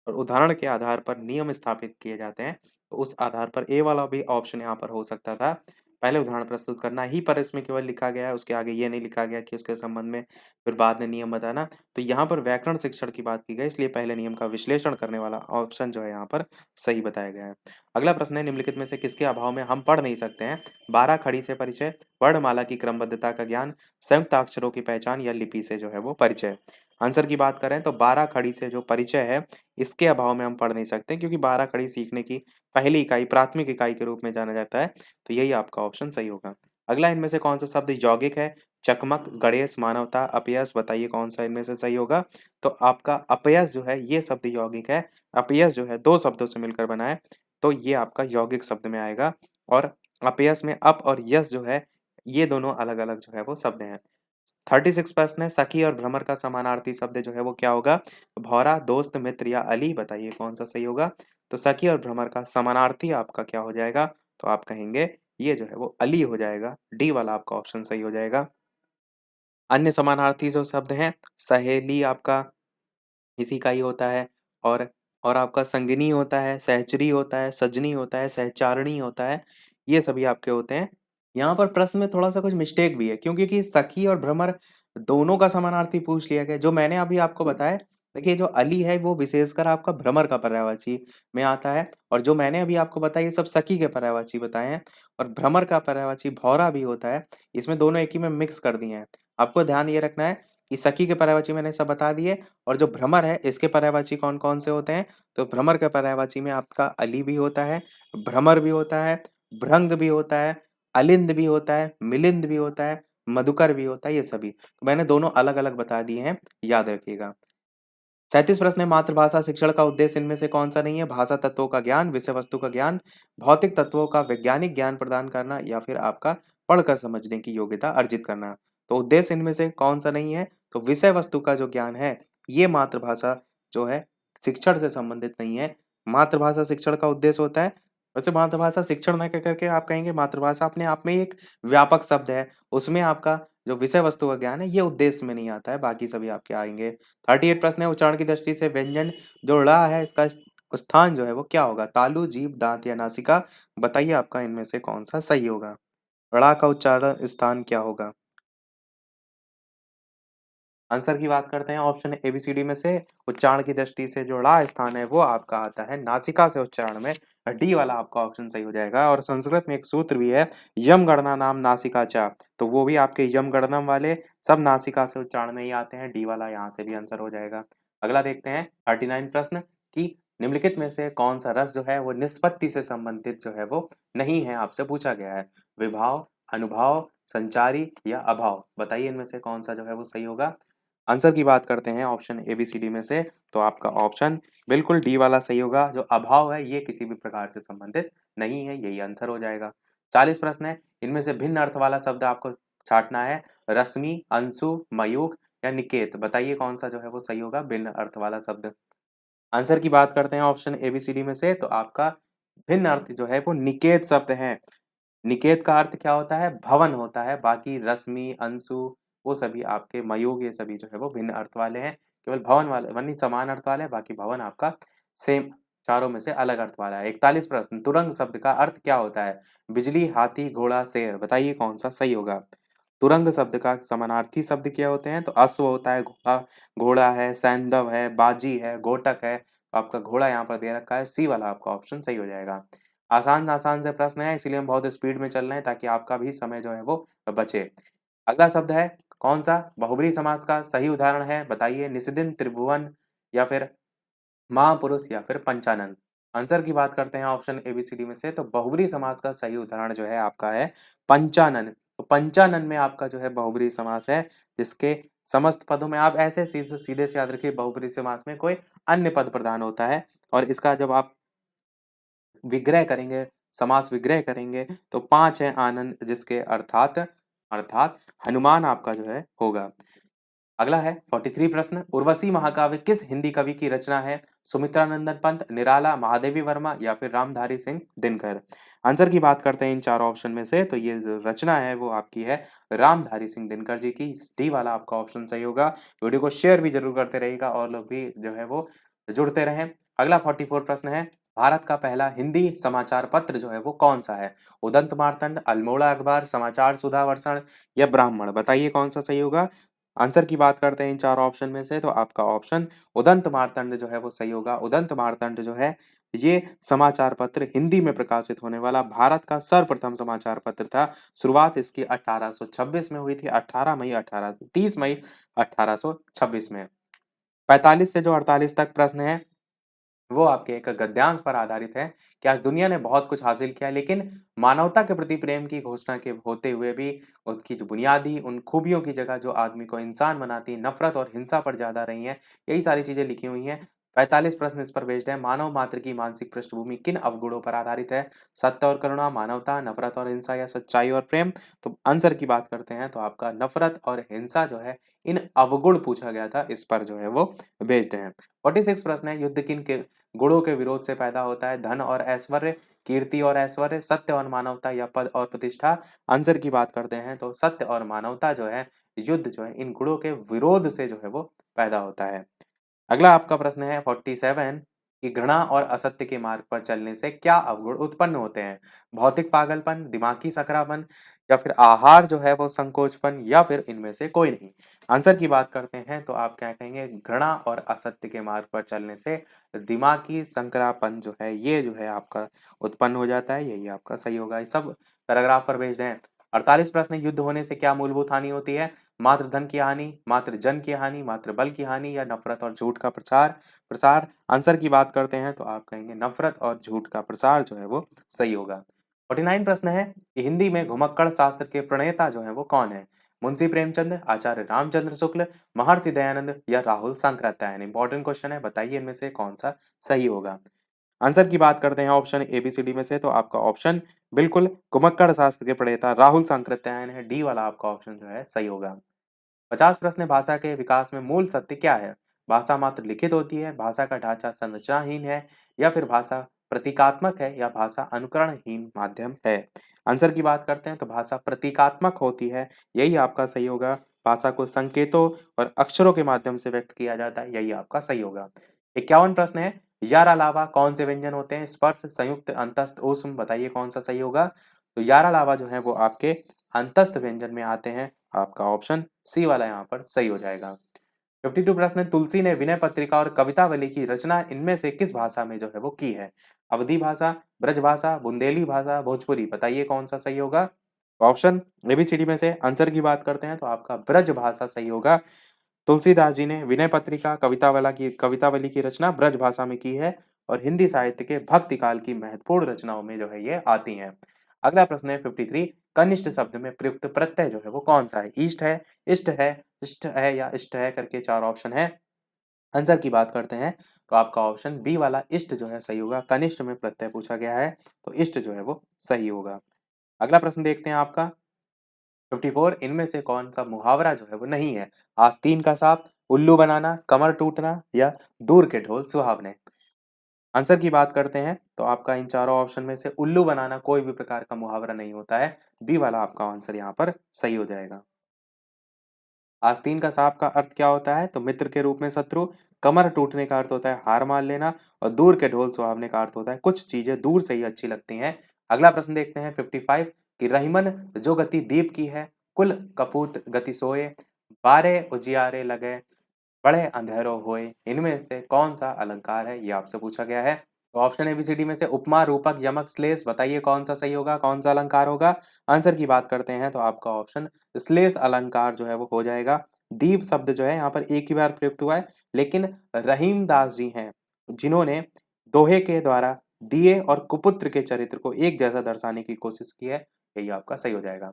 और उदाहरण के आधार पर नियम स्थापित किए जाते हैं, तो उस आधार पर ए वाला भी ऑप्शन यहाँ पर हो सकता था। पहले उदाहरण प्रस्तुत करना ही पर इसमें केवल लिखा गया है, उसके आगे ये नहीं लिखा गया कि उसके संबंध में फिर बाद में नियम बताना। तो यहाँ पर व्याकरण शिक्षण की बात की गई, इसलिए पहले नियम का विश्लेषण करने वाला ऑप्शन जो है यहाँ पर सही बताया गया है। अगला प्रश्न है, निम्नलिखित में से किसके अभाव में हम पढ़ नहीं सकते हैं? 12 खड़ी से परिचय, वर्णमाला की क्रमबद्धता का ज्ञान, संयुक्त अक्षरों की पहचान या लिपि से जो है वो परिचय। आंसर की बात करें तो 12 खड़ी से जो परिचय है, इसके अभाव में हम पढ़ नहीं सकते, क्योंकि 12 खड़ी सीखने की पहली इकाई, प्राथमिक इकाई के रूप में जाना जाता है। तो यही आपका ऑप्शन सही होगा। अगला, इनमें से कौन सा शब्द यौगिक है? चकमक, गणेश, मानवता, अपयश, बताइए कौन सा इनमें से सही होगा? तो आपका अपयश जो है ये शब्द यौगिक है। अपयश जो है दो शब्दों से मिलकर बना है, तो ये आपका यौगिक शब्द में आएगा। और अपयश में अप और यश जो है, ये दोनों अलग अलग जो है वो शब्द हैं। 36 प्रश्न है, सखी और भ्रमर का समानार्थी शब्द जो है वो क्या होगा? भौरा, दोस्त, मित्र या अली, बताइए कौन सा सही होगा? तो सखी और भ्रमर का समानार्थी आपका क्या हो जाएगा? तो आप कहेंगे ये जो है वो अली हो जाएगा। डी वाला आपका ऑप्शन सही हो जाएगा। अन्य समानार्थी जो शब्द हैं, सहेली आपका इसी का ही होता है। और आपका संगिनी होता है, सहचरी होता है, सजनी होता है, सहचारिणी होता है। ये सभी आपके होते हैं। यहाँ पर प्रश्न में थोड़ा-सा कुछ मिस्टेक भी है, क्योंकि कि सखी और भ्रमर दोनों का समानार्थी पूछ लिया गया। जो मैंने अभी आपको बताया, देखिए जो अली है वो विशेषकर आपका भ्रमर का पर्यायवाची में आता है, और जो मैंने अभी आपको बताया ये सब सखी के पर्यायवाची बताए हैं। और भ्रमर का पर्यायवाची भौरा भी होता है। इसमें दोनों एक ही में मिक्स कर दिए हैं। आपको ध्यान ये रखना है कि सखी के पर्यायवाची मैंने सब बता दिए, और जो भ्रमर है इसके पर्यायवाची कौन-कौन से होते हैं? तो भ्रमर के पर्यायवाची में आपका अली भी होता है, भ्रमर भी होता है, भृंग भी होता है, अलिंद भी होता है, मिलिंद भी होता है, मधुकर भी होता है, ये सभी। तो मैंने दोनों अलग-अलग बता दिए हैं, याद रखिएगा। 37 प्रश्न है, मातृभाषा शिक्षण का उद्देश्य इनमें से कौन सा नहीं है? भाषा तत्वों का ज्ञान, विषय वस्तु का ज्ञान, भौतिक तत्वों का वैज्ञानिक ज्ञान प्रदान करना, या फिर आपका पढ़कर समझने की योग्यता अर्जित करना। तो उद्देश्य इनमें से कौन सा नहीं है? तो विषय वस्तु का जो ज्ञान है, ये मातृभाषा जो है शिक्षण से संबंधित नहीं है। मातृभाषा शिक्षण का उद्देश्य होता है, वैसे मातृभाषा शिक्षण ना कह करके आप कहेंगे मातृभाषा अपने आप में एक व्यापक शब्द है। उसमें आपका जो विषय वस्तु का ज्ञान है, ये उद्देश्य में नहीं आता है, बाकी सभी आपके आएँगे। 38 प्रश्न है, उच्चारण की दृष्टि से व्यंजन जो ळ है इसका स्थान जो है वो क्या होगा? तालु, जीभ, दाँत या नासिका? बताइए आपका इनमें से कौन-सा सही होगा? ळ का उच्चारण स्थान क्या होगा? आंसर की बात करते हैं, ऑप्शन एबीसीडी में से उच्चारण की दृष्टि से जो ड़ा स्थान है वो आपका आता है नासिका से उच्चारण में। डी वाला आपका ऑप्शन सही हो जाएगा। और संस्कृत में एक सूत्र भी है, यम गणना नाम नासिका चा, तो वो भी आपके यम गणनम वाले सब नासिका से उच्चारण में ही आते हैं। डी वाला यहाँ से भी आंसर हो जाएगा। अगला देखते हैं 39 प्रश्न की, निम्नलिखित में से कौन सा रस जो है वो निष्पत्ति से संबंधित जो है वो नहीं है, आपसे पूछा गया है। विभाव, अनुभाव, संचारी या अभाव? बताइए इनमें से कौन सा जो है वो सही होगा? आंसर की बात करते हैं ऑप्शन एबीसीडी में से, तो आपका ऑप्शन बिल्कुल डी वाला सही होगा। जो अभाव है ये किसी भी प्रकार से संबंधित नहीं है, यही आंसर हो जाएगा। 40 प्रश्न है, इनमें से भिन्न अर्थ वाला शब्द आपको छांटना है। रश्मि, अंशु, मयूख या निकेत? बताइए कौन सा जो है वो सही होगा भिन्न अर्थ वाला शब्द? आंसर की बात करते हैं ऑप्शन एबीसीडी में से, तो आपका भिन्न अर्थ जो है वो निकेत शब्द है। निकेत का अर्थ क्या होता है? भवन होता है। बाकी रश्मि, अंशु वो सभी आपके, मयूख ये सभी जो है वो भिन्न अर्थ वाले हैं। केवल भवन वाले यानी समान अर्थ वाले हैं, बाकी भवन आपका सेम, चारों में से अलग अर्थ वाला है। 41 प्रश्न, तुरंग शब्द का अर्थ क्या होता है? बिजली, हाथी, घोड़ा, शेर? बताइए कौन सा सही होगा? तुरंग शब्द का समानार्थी शब्द क्या होते हैं? तो अश्व होता है, घोड़ा घोड़ा है, सैंधव है, बाजी है, घोटक है। तो आपका घोड़ा यहाँ पर दे रखा है, सी वाला आपका ऑप्शन सही हो जाएगा। आसान-आसान से प्रश्न है, इसीलिए हम बहुत स्पीड में चल रहे हैं ताकि आपका भी समय जो है वो बचे। अगला शब्द है कौन-सा? बहुब्रीहि समास का सही उदाहरण है, बताइए। निस्दिन, त्रिभुवन या फिर महापुरुष या फिर पंचानन? आंसर की बात करते हैं ऑप्शन एबीसीडी में से, तो बहुब्रीहि समास का सही उदाहरण जो है आपका है पंचानन। तो पंचानन में आपका जो है बहुब्रीहि समास है, जिसके समस्त पदों में आप ऐसे सीधे सीधे से याद रखिए, बहुब्रीहि समास में कोई अन्य पद प्रधान होता है। और इसका जब आप विग्रह करेंगे, समास विग्रह करेंगे, तो 5 है आनंद, जिसके अर्थात अर्थात हनुमान आपका जो है होगा। अगला है 43 प्रश्न, उर्वशी महाकाव्य किस हिंदी कवि की रचना है? सुमित्रानंदन पंत, निराला, महादेवी वर्मा या फिर रामधारी सिंह दिनकर? आंसर की बात करते हैं इन चारों ऑप्शन में से, तो ये जो रचना है वो आपकी है रामधारी सिंह दिनकर जी की। डी वाला आपका ऑप्शन सही होगा। वीडियो को शेयर भी जरूर करते रहिएगा और लोग भी जो है वो जुड़ते रहें। अगला 44 प्रश्न है, भारत का पहला हिंदी समाचार पत्र जो है वो कौन सा है? उदंत मार्तंड, अल्मोड़ा अखबार, समाचार सुधा वर्षण या ब्राह्मण? बताइए कौन सा सही होगा। आंसर की बात करते हैं इन चार ऑप्शन में से, तो आपका ऑप्शन उदंत मार्तंड जो है वो सही होगा। उदंत मार्तंड जो है ये समाचार पत्र हिंदी में प्रकाशित होने वाला भारत का सर्वप्रथम समाचार पत्र था। शुरुआत इसकी 1826 में हुई थी, 30 मई 1826 में। 45 से जो 48 तक प्रश्न है वो आपके एक गद्यांश पर आधारित है कि आज दुनिया ने बहुत कुछ हासिल किया, लेकिन मानवता के प्रति प्रेम की घोषणा के होते हुए भी उसकी जो बुनियादी उन खूबियों की जगह जो आदमी को इंसान बनाती है, नफरत और हिंसा पर ज्यादा रही हैं। यही सारी चीजें लिखी हुई हैं। 45 प्रश्न इस पर बेस्ड है। मानव मात्र की मानसिक पृष्ठभूमि किन अवगुणों पर आधारित है? सत्य और करुणा, मानवता, नफरत और हिंसा या सच्चाई और प्रेम? तो आंसर की बात करते हैं तो आपका नफरत और हिंसा जो है इन अवगुण पूछा गया था, इस पर जो है वो बेस्ड है। 46 प्रश्न है, युद्ध किन के गुणों के विरोध से पैदा होता है? धन और ऐश्वर्य, कीर्ति और ऐश्वर्य, सत्य और मानवता या पद और प्रतिष्ठा? आंसर की बात करते हैं तो सत्य और मानवता जो है, युद्ध जो है इन गुणों के विरोध से जो है वो पैदा होता है। अगला आपका प्रश्न है 47 कि घृणा और असत्य के मार्ग पर चलने से क्या अवगुण उत्पन्न होते हैं? भौतिक पागलपन, दिमागी सकरापन या फिर आहार जो है वो संकोचपन या फिर इनमें से कोई नहीं? आंसर की बात करते हैं तो आप क्या कहेंगे? घृणा और असत्य के मार्ग पर चलने से दिमागी संकरापन जो है ये जो है आपका उत्पन्न हो जाता है। यही आपका सही होगा। ये सब पैराग्राफ पर बेस्ड है। 48 प्रश्न, युद्ध होने से क्या मूलभूत हानि होती है? मात्र धन की हानि, मात्र जन की हानि, मात्र बल की हानि या नफरत और झूठ का प्रचार प्रसार? आंसर की बात करते हैं तो आप कहेंगे नफरत और झूठ का प्रसार जो है वो सही होगा। 49 प्रश्न है कि हिंदी में घुमक्कड़ शास्त्र के प्रणेता जो है वो कौन है? मुंशी प्रेमचंद, आचार्य रामचंद्र शुक्ल, महर्षि दयानंद या राहुल सांकृत्यायन? इंपॉर्टेंट क्वेश्चन है, बताइए इनमें से कौन सा सही होगा। आंसर की बात करते हैं ऑप्शन एबीसीडी में से, तो आपका ऑप्शन बिल्कुल घुमक्कड़ शास्त्र के प्रणेता राहुल सांकृत्यायन है। डी वाला आपका ऑप्शन जो है सही होगा। 50 प्रश्न, भाषा के विकास में मूल सत्य क्या है? भाषा मात्र लिखित होती है, भाषा का ढांचा संरचनाहीन है या फिर भाषा प्रतीकात्मक है या भाषा अनुकरणहीन माध्यम है? आंसर की बात करते हैं तो भाषा प्रतीकात्मक होती है, यही आपका सही होगा। भाषा को संकेतों और अक्षरों के माध्यम से व्यक्त किया जाता है, यही आपका सही होगा। 51 प्रश्न है, यार अलावा कौन से व्यंजन होते हैं? स्पर्श, संयुक्त, अंतस्थ, ऊष्म? बताइए कौन सा सही होगा। तो यार अलावा जो है वो आपके अंतस्थ व्यंजन में आते हैं। आपका ऑप्शन सी वाला यहाँ पर सही हो जाएगा। 52 प्रश्न, तुलसी ने विनय पत्रिका और कवितावली की रचना इनमें से किस भाषा में जो है वो की है? अवधी भाषा, ब्रज भाषा, बुंदेली भाषा, भोजपुरी? बताइए कौन सा सही होगा। ऑप्शन एबीसीडी में से आंसर की बात करते हैं तो आपका ब्रज भाषा सही होगा। तुलसीदास जी ने विनय पत्रिका कवितावली की रचना ब्रज भाषा में की है और हिंदी साहित्य के भक्ति काल की महत्वपूर्ण रचनाओं में जो है ये आती हैं। अगला प्रश्न है 53, कनिष्ठ शब्द में प्रयुक्त प्रत्यय जो है वो कौन सा है? ईस्ट है, इष्ट है, इष्ट है या इष्ट है करके चार ऑप्शन है। आंसर की बात करते हैं तो आपका ऑप्शन बी वाला इष्ट जो है सही होगा। कनिष्ठ में प्रत्यय पूछा गया है तो इष्ट जो है वो सही होगा। अगला प्रश्न देखते हैं आपका 54, इनमें से कौन सा मुहावरा जो है वो नहीं है? आस्तीन का सांप, उल्लू बनाना, कमर टूटना या दूर के ढोल सुहावने? आंसर की बात करते हैं तो आपका इन चारों ऑप्शन में से उल्लू बनाना कोई भी प्रकार का मुहावरा नहीं होता है। बी वाला आपका आंसर यहाँ पर सही हो जाएगा। आस्तीन का सांप का अर्थ क्या होता है? तो मित्र के रूप में शत्रु। कमर टूटने का अर्थ होता है हार मान लेना और दूर के ढोल सुहावने का अर्थ होता है कुछ चीजें दूर से ही अच्छी लगती हैं। अगला प्रश्न देखते हैं 55 कि रहीमन जो गति दीप की है, कुल कपूत गति सोए, बारे उजियारे लगे, बड़े अंधेरों होए, इनमें से कौन सा अलंकार है? ये आपसे पूछा गया है। तो ऑप्शन एबीसीडी में से उपमा, रूपक, यमक, श्लेष? बताइए कौन सा सही होगा, कौन सा अलंकार होगा। आंसर की बात करते हैं तो आपका ऑप्शन श्लेष अलंकार जो है वो हो जाएगा। दीप शब्द जो है यहाँ पर एक ही बार प्रयुक्त हुआ है, लेकिन रहीम दास जी हैं जिन्होंने दोहे के द्वारा दिए और कुपुत्र के चरित्र को एक जैसा दर्शाने की कोशिश की है। यही आपका सही हो जाएगा।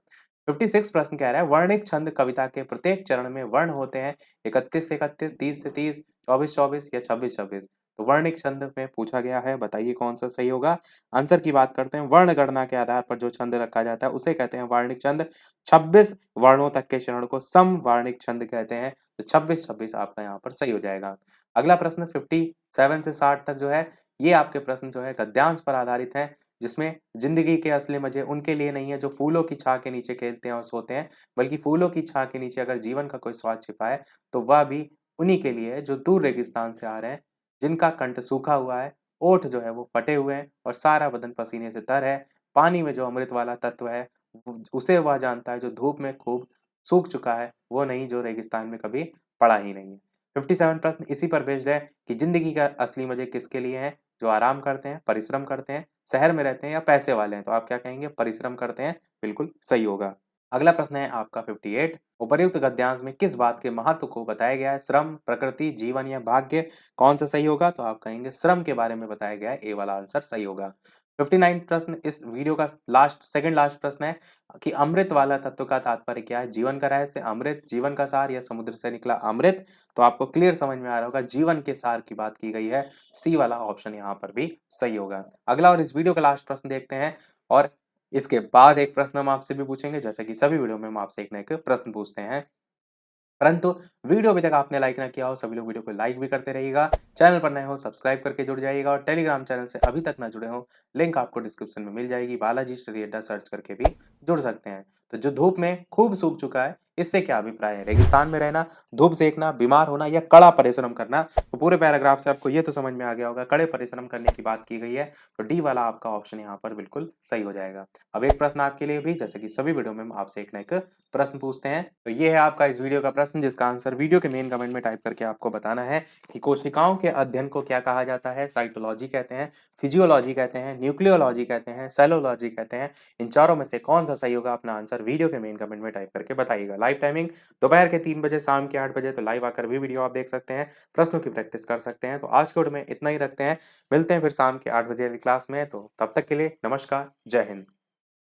56 प्रश्न कह रहा है, वर्णिक छंद कविता के प्रत्येक चरण में वर्ण होते हैं 31 से 31, 30 से 30, 24 24 या 26 26? तो वर्णिक छंद में पूछा गया है, बताइए कौन सा सही होगा। आंसर की बात करते हैं, वर्ण गणना के आधार पर जो छंद रखा जाता है उसे कहते हैं वर्णिक छंद। 26 वर्णों तक के चरण को सम वर्णिक छंद कहते हैं। तो 26 26 आपका यहाँ पर सही हो जाएगा। अगला प्रश्न 57 से 60 तक जो है ये आपके प्रश्न जो है गद्यांश पर आधारित है, जिसमें जिंदगी के असली मजे उनके लिए नहीं है जो फूलों की छाह के नीचे खेलते हैं और सोते हैं, बल्कि फूलों की छाह के नीचे अगर जीवन का कोई स्वाद छिपा है तो वह भी उन्हीं के लिए है जो दूर रेगिस्तान से आ रहे हैं, जिनका कंठ सूखा हुआ है, ओठ जो है वो फटे हुए हैं और सारा बदन पसीने से तर है। पानी में जो अमृत वाला तत्व है उसे वह जानता है जो धूप में खूब सूख चुका है, वो नहीं जो रेगिस्तान में कभी पड़ा ही नहीं है। 57 प्रश्न इसी पर बेस्ड है कि जिंदगी का असली मजे किसके लिए हैं? जो आराम करते हैं, परिश्रम करते हैं, शहर में रहते हैं या पैसे वाले हैं। तो आप क्या कहेंगे? परिश्रम करते हैं, बिल्कुल सही होगा। अगला प्रश्न है आपका 58। उपर्युक्त गद्यांश में किस बात के महत्व को बताया गया है? श्रम, प्रकृति, जीवन या भाग्य? कौन सा सही होगा? तो आप कहेंगे श्रम के बारे में बताया गया है, ए वाला आंसर सही होगा। 59 प्रश्न इस वीडियो का सेकंड लास्ट प्रश्न है कि अमृत वाला तत्व का तात्पर्य क्या है? जीवन का रहस्य, अमृत, जीवन का सार या समुद्र से निकला अमृत? तो आपको क्लियर समझ में आ रहा होगा, जीवन के सार की बात की गई है। सी वाला ऑप्शन यहाँ पर भी सही होगा। अगला और इस वीडियो का लास्ट प्रश्न देखते हैं और इसके बाद एक प्रश्न हम आपसे भी पूछेंगे, जैसे कि सभी वीडियो में हम आपसे एक ना एक प्रश्न पूछते हैं। परंतु वीडियो अभी तक आपने लाइक ना किया हो, सभी लोग वीडियो को लाइक भी करते रहिएगा। चैनल पर नए हो सब्सक्राइब करके जुड़ जाइएगा और टेलीग्राम चैनल से अभी तक ना जुड़े हो, लिंक आपको डिस्क्रिप्शन में मिल जाएगी। बालाजी स्टडी अड्डा सर्च करके भी जुड़ सकते हैं। तो जो धूप में खूब सूख चुका है, इससे क्या अभिप्राय है? रेगिस्तान में रहना, धूप सेकना, बीमार होना या कड़ा परिश्रम करना? तो पूरे पैराग्राफ से आपको ये तो समझ में आ गया होगा, कड़े परिश्रम करने की बात की गई है। तो डी वाला आपका ऑप्शन यहाँ पर बिल्कुल सही हो जाएगा। अब एक प्रश्न आपके लिए भी, जैसे कि सभी वीडियो में हम आपसे एक ना एक प्रश्न पूछते हैं। तो ये है आपका इस वीडियो का प्रश्न, जिसका आंसर वीडियो के मेन कमेंट में टाइप करके आपको बताना है कि कोशिकाओं के अध्ययन को क्या कहा जाता है? साइटोलॉजी कहते हैं, फिजियोलॉजी कहते हैं, न्यूक्लियोलॉजी कहते हैं, सेलोलॉजी कहते हैं। इन चारों में से कौन सा सही होगा? अपना आंसर वीडियो के मेन कमेंट में टाइप करके बताइएगा। लाइव टाइमिंग दोपहर के 3 बजे, शाम के 8 बजे। तो लाइव आकर भी वीडियो आप देख सकते हैं, प्रश्नों की प्रैक्टिस कर सकते हैं। तो आज के वीडियो में इतना ही रखते हैं, मिलते हैं फिर शाम के 8 बजे वाली क्लास में। तो तब तक के लिए नमस्कार, जय हिंद।